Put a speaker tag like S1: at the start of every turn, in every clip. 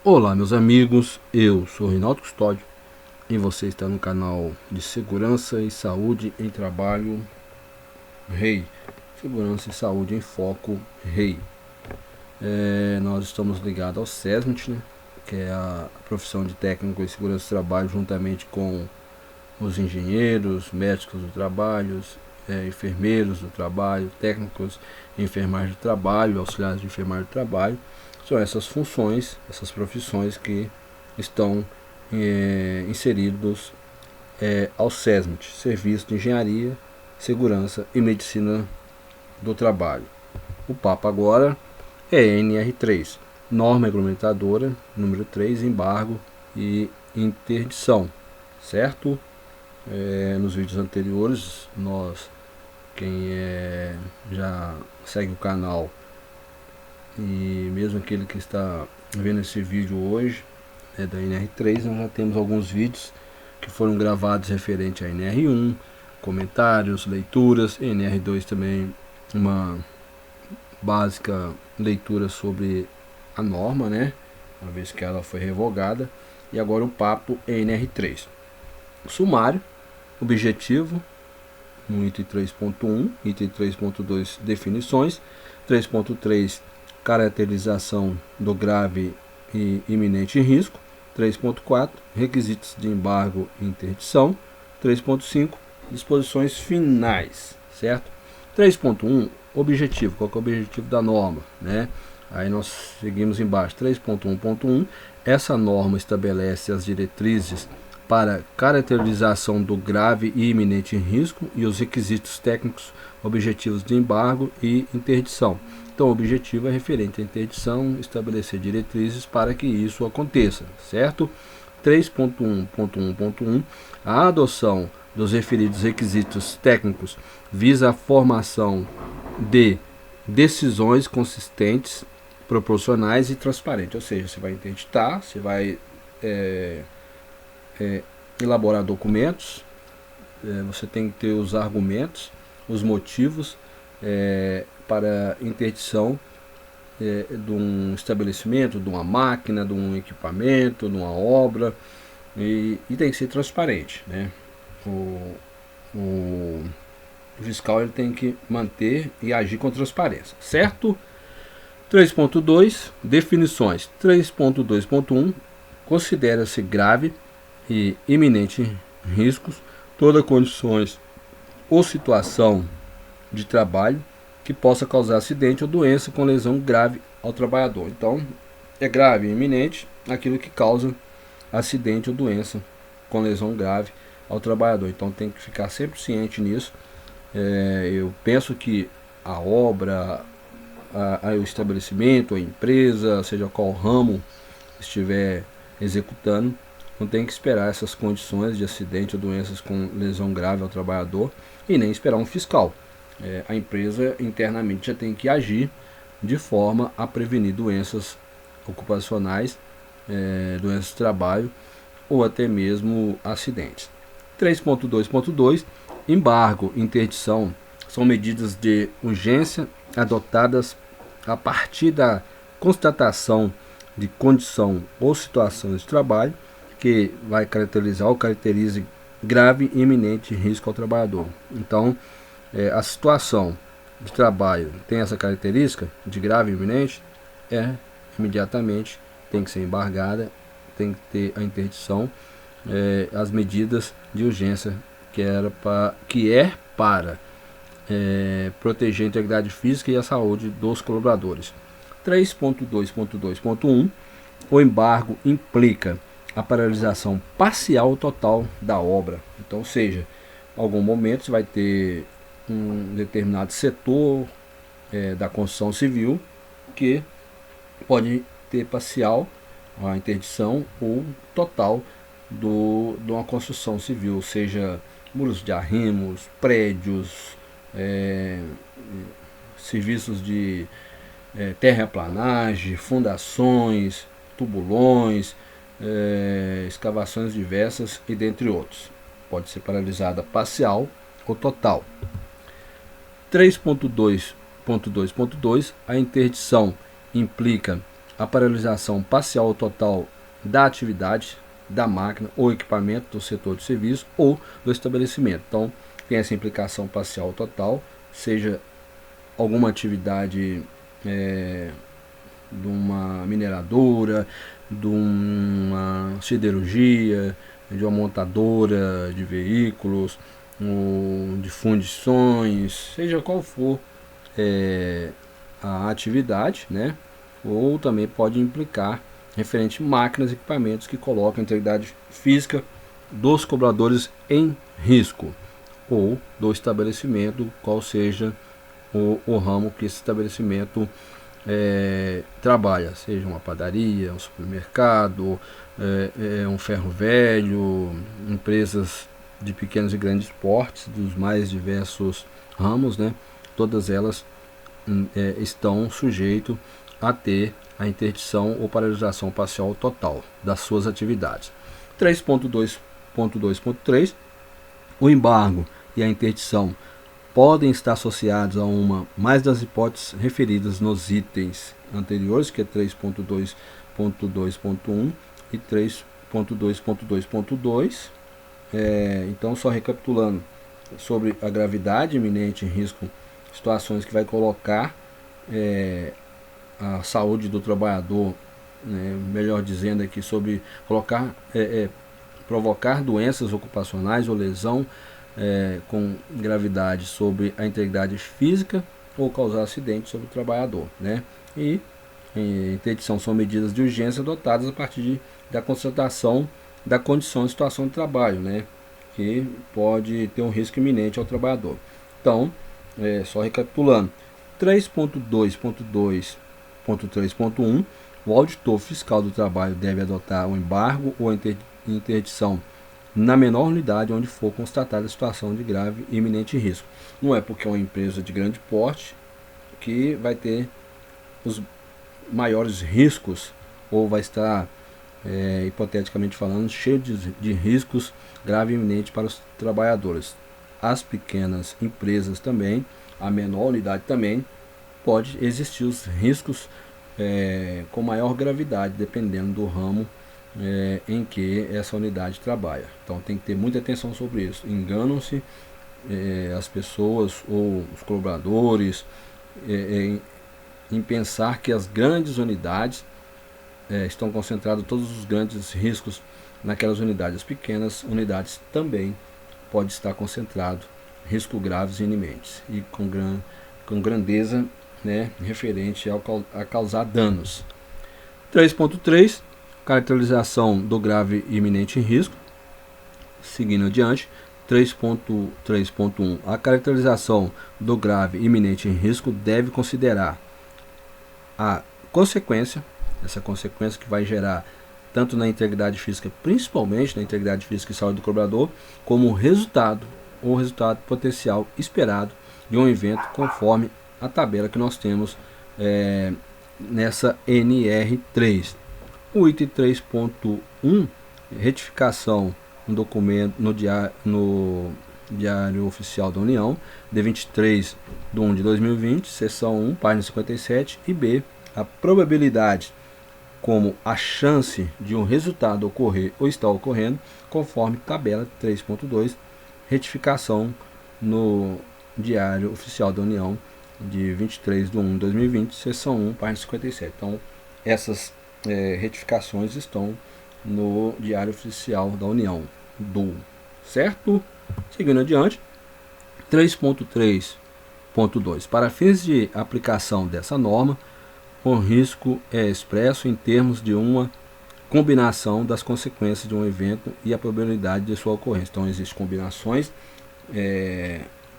S1: Olá meus amigos, eu sou Reinaldo Custódio e você está no canal de Segurança e Saúde em Trabalho REI. Segurança e Saúde em Foco REI. Nós estamos ligados ao SESMIT, né, que é a profissão de técnico em segurança do trabalho, juntamente com os engenheiros, médicos do trabalho, enfermeiros do trabalho, técnicos em enfermagem do trabalho, auxiliares de enfermagem do trabalho. São essas funções, essas profissões que estão inseridos ao SESMIT, Serviço de Engenharia, Segurança e Medicina do Trabalho. O papo agora é NR3, Norma Regulamentadora, número 3, embargo e interdição, certo? Nos vídeos anteriores, quem já segue o canal e mesmo aquele que está vendo esse vídeo hoje da NR3, nós já temos alguns vídeos que foram gravados referente a NR1, comentários, leituras, NR2 também uma básica leitura sobre a norma, né, uma vez que ela foi revogada, e agora o papo é NR3. Sumário, objetivo, no item 3.1, item 3.2, definições, 3.3, caracterização do grave e iminente risco, 3.4, requisitos de embargo e interdição, 3.5, disposições finais, certo? 3.1, objetivo, qual que é o objetivo da norma, né? Aí nós seguimos embaixo, 3.1.1, essa norma estabelece as diretrizes para caracterização do grave e iminente risco e os requisitos técnicos, objetivos de embargo e interdição. Então, o objetivo é referente à interdição, estabelecer diretrizes para que isso aconteça, certo? 3.1.1.1, a adoção dos referidos requisitos técnicos visa a formação de decisões consistentes, proporcionais e transparentes, ou seja, você vai interditar, você vai elaborar documentos, você tem que ter os argumentos, os motivos para interdição de um estabelecimento, de uma máquina, de um equipamento, de uma obra, e tem que ser transparente, né? O fiscal ele tem que manter e agir com transparência, certo? 3.2, definições. 3.2.1, considera-se grave e iminente riscos toda condições ou situação de trabalho que possa causar acidente ou doença com lesão grave ao trabalhador. Então, é grave e iminente aquilo que causa acidente ou doença com lesão grave ao trabalhador. Então, tem que ficar sempre ciente nisso. Eu penso que a obra, o estabelecimento, a empresa, seja qual ramo estiver executando, não tem que esperar essas condições de acidente ou doenças com lesão grave ao trabalhador e nem esperar um fiscal. A empresa internamente já tem que agir de forma a prevenir doenças ocupacionais, doenças de trabalho ou até mesmo acidentes. 3.2.2, embargo e interdição são medidas de urgência adotadas a partir da constatação de condição ou situação de trabalho que vai caracterizar ou caracterize grave e iminente risco ao trabalhador. Então, a situação de trabalho tem essa característica de grave e iminente, imediatamente tem que ser embargada, tem que ter a interdição, as medidas de urgência que é para proteger a integridade física e a saúde dos colaboradores. 3.2.2.1, o embargo implica a paralisação parcial ou total da obra. Então, ou seja, em algum momento você vai ter um determinado setor da construção civil que pode ter parcial a interdição ou total de uma construção civil, seja muros de arrimos, prédios, serviços de terraplanagem, fundações, tubulões, escavações diversas e dentre outros. Pode ser paralisada parcial ou total. 3.2.2.2, a interdição implica a paralisação parcial ou total da atividade, da máquina ou equipamento do setor de serviço ou do estabelecimento. Então, tem essa implicação parcial ou total, seja alguma atividade de uma mineradora, de uma siderurgia, de uma montadora de veículos, de fundições, seja qual for a atividade, né? Ou também pode implicar referente a máquinas e equipamentos que colocam a integridade física dos cobradores em risco, ou do estabelecimento, qual seja o ramo que esse estabelecimento trabalha, seja uma padaria, um supermercado, um ferro velho, empresas de pequenos e grandes portes, dos mais diversos ramos, né? Todas elas estão sujeitas a ter a interdição ou paralisação parcial ou total das suas atividades. 3.2.2.3 o embargo e a interdição podem estar associados a uma mais das hipóteses referidas nos itens anteriores, que é 3.2.2.1 e 3.2.2.2. Então, só recapitulando sobre a gravidade iminente em risco, situações que vai colocar a saúde do trabalhador, melhor dizendo aqui, sobre colocar, provocar doenças ocupacionais ou lesão com gravidade sobre a integridade física ou causar acidente sobre o trabalhador, né? E interdição são medidas de urgência adotadas a partir da constatação da condição de situação de trabalho, né? Que pode ter um risco iminente ao trabalhador. Então, só recapitulando, 3.2.2.3.1 o auditor fiscal do trabalho deve adotar o embargo ou a interdição na menor unidade onde for constatada a situação de grave e iminente risco. Não é porque é uma empresa de grande porte que vai ter os maiores riscos ou vai estar, hipoteticamente falando, cheio de riscos grave e iminente para os trabalhadores. As pequenas empresas também, a menor unidade também, pode existir os riscos com maior gravidade, dependendo do ramo em que essa unidade trabalha. Então tem que ter muita atenção sobre isso. Enganam-se as pessoas ou os colaboradores em pensar que as grandes unidades estão concentrados todos os grandes riscos naquelas unidades. As pequenas unidades também pode estar concentrado riscos graves e iminentes e com grandeza, referente a causar danos. 3.3 caracterização do grave e iminente risco. Seguindo adiante, 3.3.1 a caracterização do grave e iminente risco deve considerar a consequência, essa consequência que vai gerar tanto na integridade física, principalmente na integridade física e saúde do colaborador, como o resultado ou resultado potencial esperado de um evento, conforme a tabela que nós temos nessa NR3. O item 3.1, retificação no documento no Diário Oficial da União, de 23 de 1 de 2020, seção 1, página 57, e B, a probabilidade como a chance de um resultado ocorrer ou estar ocorrendo, conforme tabela 3.2, retificação no Diário Oficial da União, de 23 de 1 de 2020, seção 1, página 57. Então, essas retificações estão no Diário Oficial da União, certo? Seguindo adiante, 3.3.2. Para fins de aplicação dessa norma, o risco é expresso em termos de uma combinação das consequências de um evento e a probabilidade de sua ocorrência. Então, existem combinações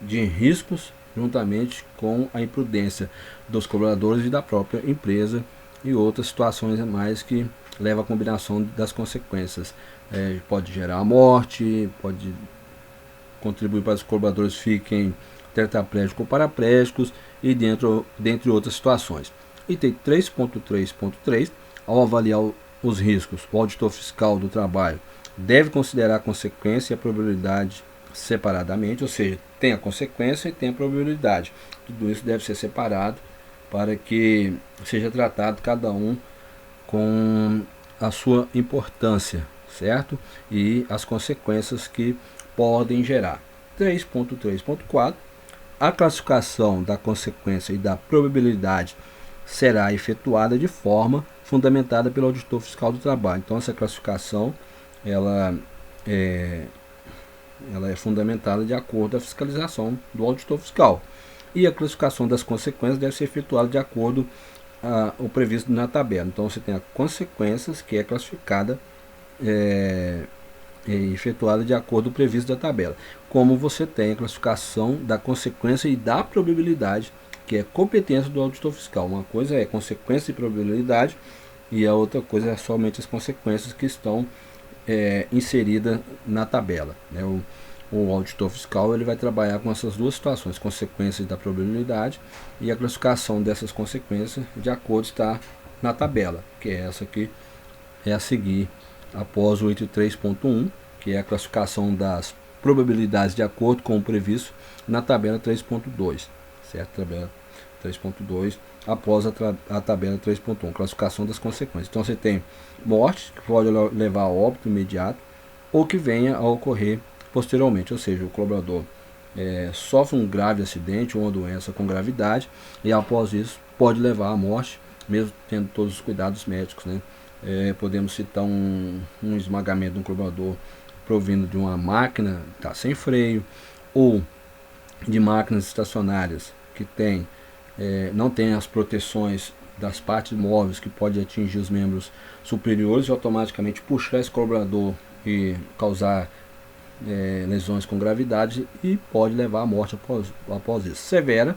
S1: de riscos juntamente com a imprudência dos colaboradores e da própria empresa e outras situações a mais que levam à combinação das consequências. Pode gerar a morte, pode contribuir para que os colaboradores fiquem tetraplégicos ou paraplégicos e dentre outras situações. Item 3.3.3, ao avaliar os riscos, o auditor fiscal do trabalho deve considerar a consequência e a probabilidade separadamente, ou seja, tem a consequência e tem a probabilidade. Tudo isso deve ser separado para que seja tratado cada um com a sua importância, certo? E as consequências que podem gerar. 3.3.4, a classificação da consequência e da probabilidade será efetuada de forma fundamentada pelo auditor fiscal do trabalho. Então essa classificação ela é fundamentada de acordo com a fiscalização do auditor fiscal. E a classificação das consequências deve ser efetuada de acordo o previsto na tabela. Então você tem as consequências que é classificada efetuada de acordo com o previsto da tabela. Como você tem a classificação da consequência e da probabilidade, que é competência do auditor fiscal. Uma coisa é consequência e probabilidade, e a outra coisa é somente as consequências que estão inseridas na tabela, né? O auditor fiscal ele vai trabalhar com essas duas situações, consequências da probabilidade e a classificação dessas consequências de acordo está na tabela, que é essa aqui, é a seguir após o 8.3.1, que é a classificação das probabilidades de acordo com o previsto na tabela 3.2, certo? Tabela 3.2, após a tabela 3.1, classificação das consequências. Então você tem morte, que pode levar a óbito imediato, ou que venha a ocorrer posteriormente, ou seja, o colaborador sofre um grave acidente ou uma doença com gravidade, e após isso pode levar à morte, mesmo tendo todos os cuidados médicos, né? Podemos citar um esmagamento de um colaborador provindo de uma máquina que está sem freio, ou de máquinas estacionárias que não tem as proteções das partes móveis, que pode atingir os membros superiores e automaticamente puxar esse colaborador e causar lesões com gravidade e pode levar à morte após isso. Severa,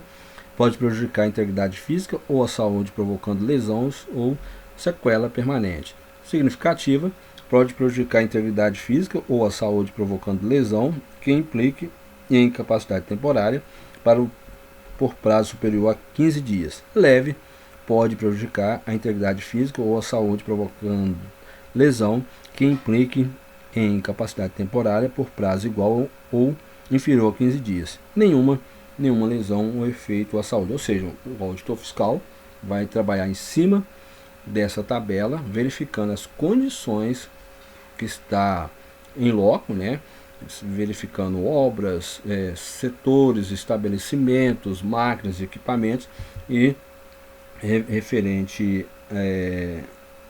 S1: pode prejudicar a integridade física ou a saúde, provocando lesões ou sequela permanente. Significativa, pode prejudicar a integridade física ou a saúde, provocando lesão que implique em incapacidade temporária por prazo superior a 15 dias. Leve, pode prejudicar a integridade física ou a saúde, provocando lesão que implique em incapacidade temporária por prazo igual ou inferior a 15 dias. Nenhuma lesão ou efeito à saúde. Ou seja, o auditor fiscal vai trabalhar em cima dessa tabela, verificando as condições que está em loco, né? Verificando obras, setores, estabelecimentos, máquinas, equipamentos e referente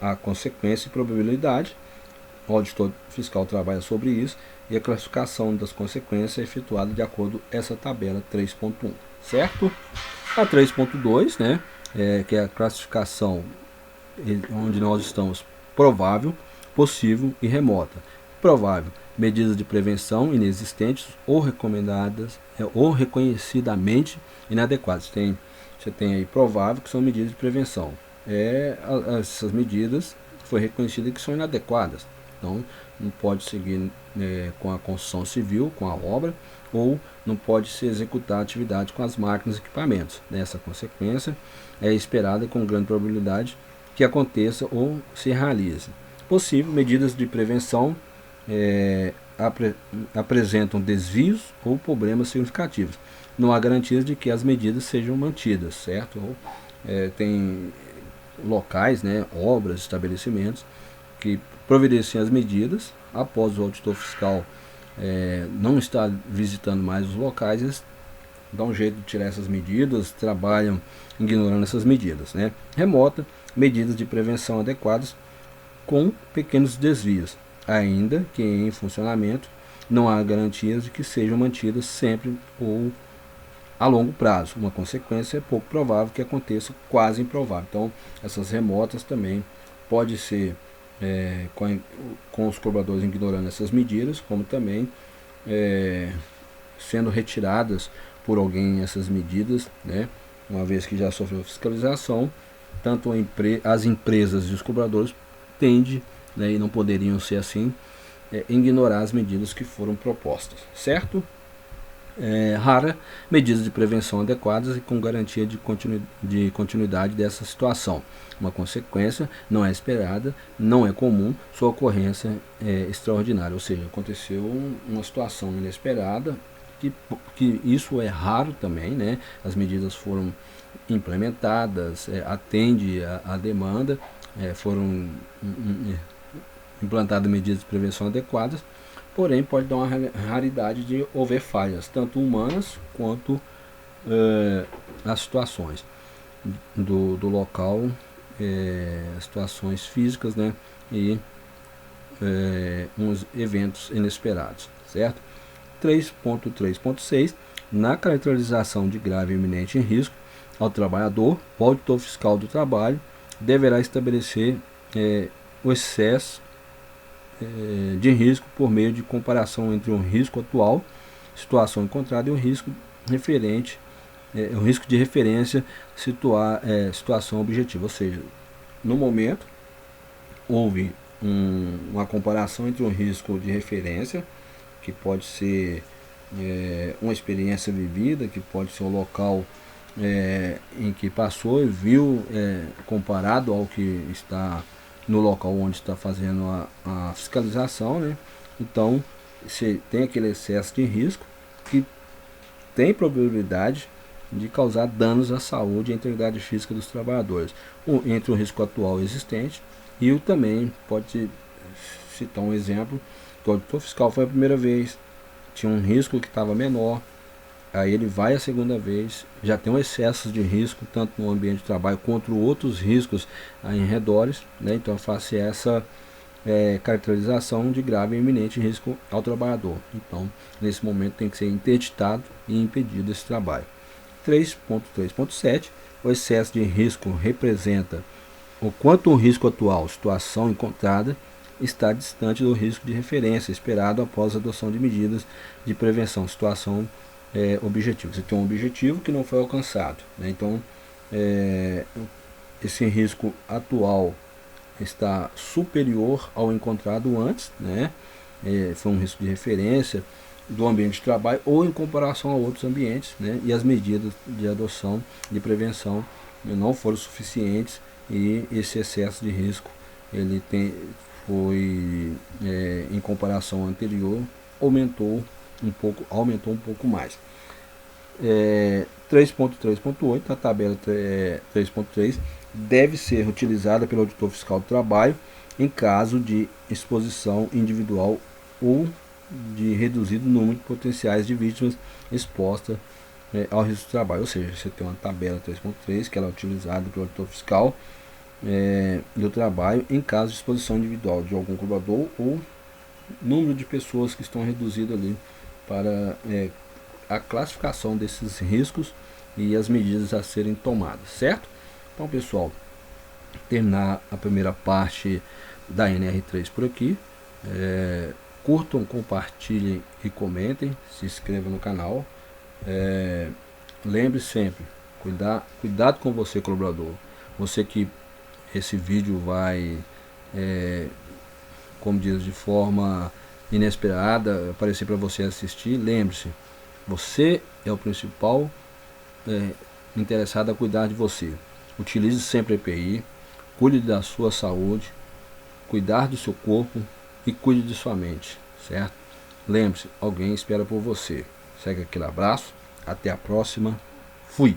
S1: à consequência e probabilidade. O auditor fiscal trabalha sobre isso e a classificação das consequências é efetuada de acordo com essa tabela 3.1, certo? A 3.2, né, que é a classificação onde nós estamos provável, possível e remota. Provável, medidas de prevenção inexistentes ou recomendadas ou reconhecidamente inadequadas. Você tem aí provável, que são medidas de prevenção. Essas medidas foi reconhecidas que são inadequadas. Então, não pode seguir com a construção civil, com a obra, ou não pode se executar atividade com as máquinas e equipamentos. Essa consequência é esperada com grande probabilidade que aconteça ou se realize. Possível, medidas de prevenção apresentam desvios ou problemas significativos. Não há garantias de que as medidas sejam mantidas, certo? Tem locais, né, obras, estabelecimentos que providenciam as medidas. Após o auditor fiscal não estar visitando mais os locais, eles dão um jeito de tirar essas medidas, trabalham ignorando essas medidas, né? Remota, medidas de prevenção adequadas com pequenos desvios, ainda que em funcionamento não há garantias de que sejam mantidas sempre ou a longo prazo. Uma consequência é pouco provável que aconteça, quase improvável. Então, essas remotas também pode ser com os colaboradores ignorando essas medidas, como também sendo retiradas por alguém essas medidas, né? Uma vez que já sofreu fiscalização, tanto as empresas e os colaboradores tendem, né, e não poderiam ser assim, ignorar as medidas que foram propostas, certo? Rara, medidas de prevenção adequadas e com garantia de continuidade dessa situação. Uma consequência não é esperada, não é comum, sua ocorrência é extraordinária, ou seja, aconteceu uma situação inesperada, que isso é raro também, né? As medidas foram implementadas, atende a demanda, foram implantadas medidas de prevenção adequadas, porém pode dar uma raridade de haver falhas, tanto humanas quanto as situações do local, situações físicas, né, e uns eventos inesperados, certo? 3.3.6 Na caracterização de grave e iminente em risco ao trabalhador, o auditor fiscal do trabalho deverá estabelecer o excesso de risco por meio de comparação entre o risco atual, situação encontrada, e o risco referente, o risco de referência, situação objetiva. Ou seja, no momento houve uma comparação entre um risco de referência, que pode ser uma experiência vivida, que pode ser o local em que passou e viu, comparado ao que está no local onde está fazendo a fiscalização, né? Então, você tem aquele excesso de risco que tem probabilidade de causar danos à saúde e à integridade física dos trabalhadores, entre o risco atual existente e o também, pode citar um exemplo, que o auditor fiscal foi a primeira vez, tinha um risco que estava menor, aí ele vai a segunda vez, já tem um excesso de risco, tanto no ambiente de trabalho quanto outros riscos em redores, né? Então eu faço essa caracterização de grave e iminente risco ao trabalhador. Então, nesse momento tem que ser interditado e impedido esse trabalho. 3.3.7 O excesso de risco representa o quanto o risco atual, situação encontrada, está distante do risco de referência esperado após a adoção de medidas de prevenção, situação objetivo. Você tem um objetivo que não foi alcançado, né? Então esse risco atual está superior ao encontrado antes, né? Foi um risco de referência do ambiente de trabalho ou em comparação a outros ambientes, né? E as medidas de adoção de prevenção não foram suficientes e esse excesso de risco ele foi em comparação anterior aumentou um pouco mais. 3.3.8 a tabela 3.3 deve ser utilizada pelo auditor fiscal do trabalho em caso de exposição individual ou de reduzido número de potenciais de vítimas expostas ao risco do trabalho. Ou seja, você tem uma tabela 3.3 que ela é utilizada pelo auditor fiscal do trabalho em caso de exposição individual de algum colaborador ou número de pessoas que estão reduzido ali para a classificação desses riscos e as medidas a serem tomadas, certo? Então, pessoal, terminar a primeira parte da NR3 por aqui. Curtam, compartilhem e comentem, se inscrevam no canal. Lembre sempre, cuidado com você, colaborador. Você que esse vídeo vai, como diz, de forma inesperada aparecer para você assistir, lembre-se, você é o principal interessado a cuidar de você. Utilize sempre a EPI, cuide da sua saúde, cuidar do seu corpo e cuide de sua mente, certo? Lembre-se, alguém espera por você. Segue aquele abraço, até a próxima, fui!